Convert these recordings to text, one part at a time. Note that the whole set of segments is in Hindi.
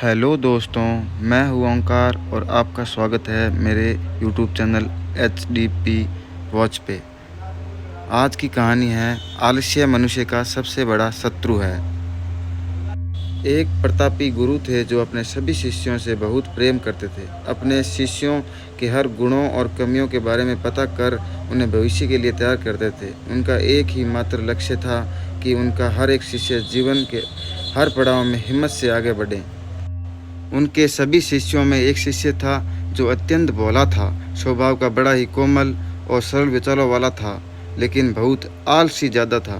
हेलो दोस्तों, मैं हूँ ओंकार और आपका स्वागत है मेरे यूट्यूब चैनल HD वॉच पे। आज की कहानी है आलस्य मनुष्य का सबसे बड़ा शत्रु है। एक प्रतापी गुरु थे जो अपने सभी शिष्यों से बहुत प्रेम करते थे। अपने शिष्यों के हर गुणों और कमियों के बारे में पता कर उन्हें भविष्य के लिए तैयार करते थे। उनका एक ही मात्र लक्ष्य था कि उनका हर एक शिष्य जीवन के हर पड़ाव में हिम्मत से आगे बढ़े। उनके सभी शिष्यों में एक शिष्य था जो अत्यंत भोला था, स्वभाव का बड़ा ही कोमल और सरल विचारों वाला था, लेकिन बहुत आलसी ज़्यादा था।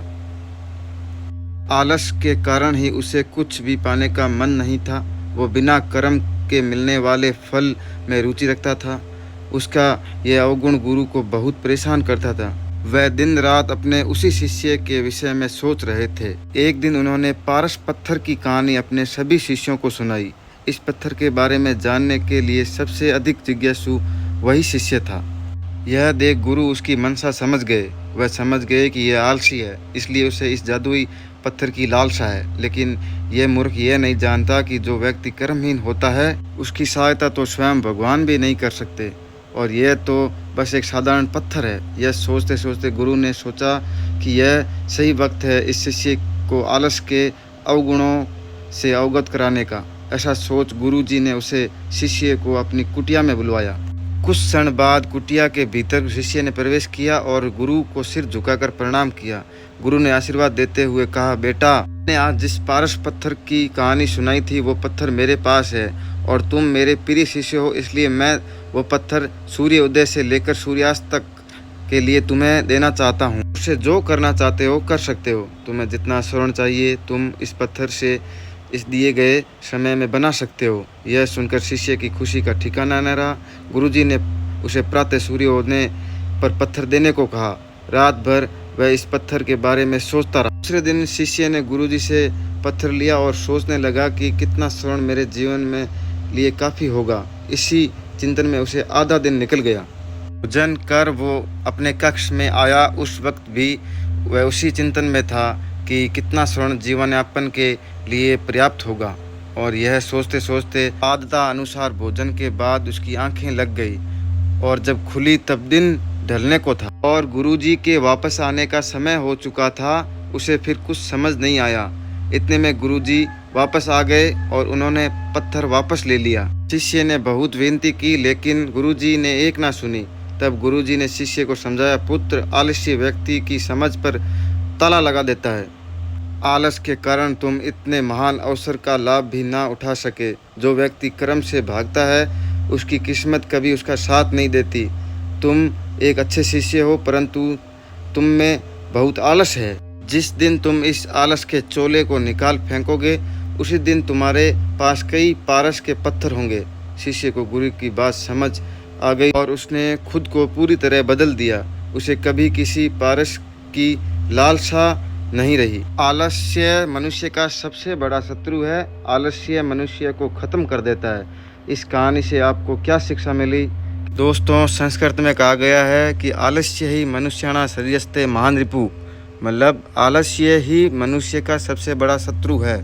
आलस के कारण ही उसे कुछ भी पाने का मन नहीं था। वो बिना कर्म के मिलने वाले फल में रुचि रखता था। उसका यह अवगुण गुरु को बहुत परेशान करता था। वह दिन रात अपने उसी शिष्य के विषय में सोच रहे थे। एक दिन उन्होंने पारस पत्थर की कहानी अपने सभी शिष्यों को सुनाई। इस पत्थर के बारे में जानने के लिए सबसे अधिक जिज्ञासु वही शिष्य था। यह देख गुरु उसकी मनसा समझ गए। वह समझ गए कि यह आलसी है, इसलिए उसे इस जादुई पत्थर की लालसा है। लेकिन यह मूर्ख यह नहीं जानता कि जो व्यक्ति कर्महीन होता है उसकी सहायता तो स्वयं भगवान भी नहीं कर सकते, और यह तो बस एक साधारण पत्थर है। यह सोचते सोचते गुरु ने सोचा कि यह सही वक्त है इस शिष्य को आलस के अवगुणों से अवगत कराने का। ऐसा सोच गुरुजी ने उसे शिष्य को अपनी कुटिया में बुलवाया। कुछ क्षण बाद कुटिया के भीतर शिष्य ने प्रवेश किया और गुरु को सिर झुकाकर प्रणाम किया। गुरु ने आशीर्वाद देते हुए कहा, बेटा, मैंने आज जिस पारस पत्थर की कहानी सुनाई थी वो पत्थर मेरे पास है और तुम मेरे प्रिय शिष्य हो, इसलिए मैं वो पत्थर सूर्य उदय से लेकर सूर्यास्त तक के लिए तुम्हें देना चाहता हूँ। उससे जो करना चाहते हो कर सकते हो। तुम्हें जितना स्वर्ण चाहिए तुम इस पत्थर से इस दिए गए समय में बना सकते हो। यह सुनकर शिष्य की खुशी का ठिकाना न रहा। गुरुजी ने उसे प्रातः सूर्य होने पर पत्थर देने को कहा। रात भर वह इस पत्थर के बारे में सोचता रहा। दूसरे दिन शिष्य ने गुरुजी से पत्थर लिया और सोचने लगा कि कितना स्वर्ण मेरे जीवन में लिए काफ़ी होगा। इसी चिंतन में उसे आधा दिन निकल गया। भोजन कर वो अपने कक्ष में आया। उस वक्त भी वह उसी चिंतन में था कि कितना स्वर्ण जीवन यापन के लिए पर्याप्त होगा, और यह सोचते सोचते आदता अनुसार भोजन के बाद उसकी आंखें लग गई, और जब खुली तब दिन ढलने को था और गुरुजी के वापस आने का समय हो चुका था। उसे फिर कुछ समझ नहीं आया। इतने में गुरुजी वापस आ गए और उन्होंने पत्थर वापस ले लिया। शिष्य ने बहुत विनती की, लेकिन गुरुजी ने एक ना सुनी। तब गुरुजी ने शिष्य को समझाया, पुत्र, आलस्य व्यक्ति की समझ पर ताला लगा देता है। आलस के कारण तुम इतने महान अवसर का लाभ भी ना उठा सके। जो व्यक्ति कर्म से भागता है उसकी किस्मत कभी उसका साथ नहीं देती। तुम एक अच्छे शिष्य हो, परंतु तुम में बहुत आलस है। जिस दिन तुम इस आलस के चोले को निकाल फेंकोगे उसी दिन तुम्हारे पास कई पारस के पत्थर होंगे। शिष्य को गुरु की बात समझ आ गई और उसने खुद को पूरी तरह बदल दिया। उसे कभी किसी पारस की लालसा नहीं रही। आलस्य मनुष्य का सबसे बड़ा शत्रु है। आलस्य मनुष्य को खत्म कर देता है। इस कहानी से आपको क्या शिक्षा मिली? दोस्तों, संस्कृत में कहा गया है कि आलस्य ही मनुष्याणां शरीरस्ते महान रिपु, मतलब आलस्य ही मनुष्य का सबसे बड़ा शत्रु है।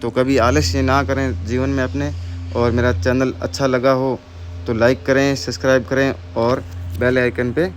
तो कभी आलस्य ना करें जीवन में अपने। और मेरा चैनल अच्छा लगा हो तो लाइक करें, सब्सक्राइब करें और बेल आइकन पे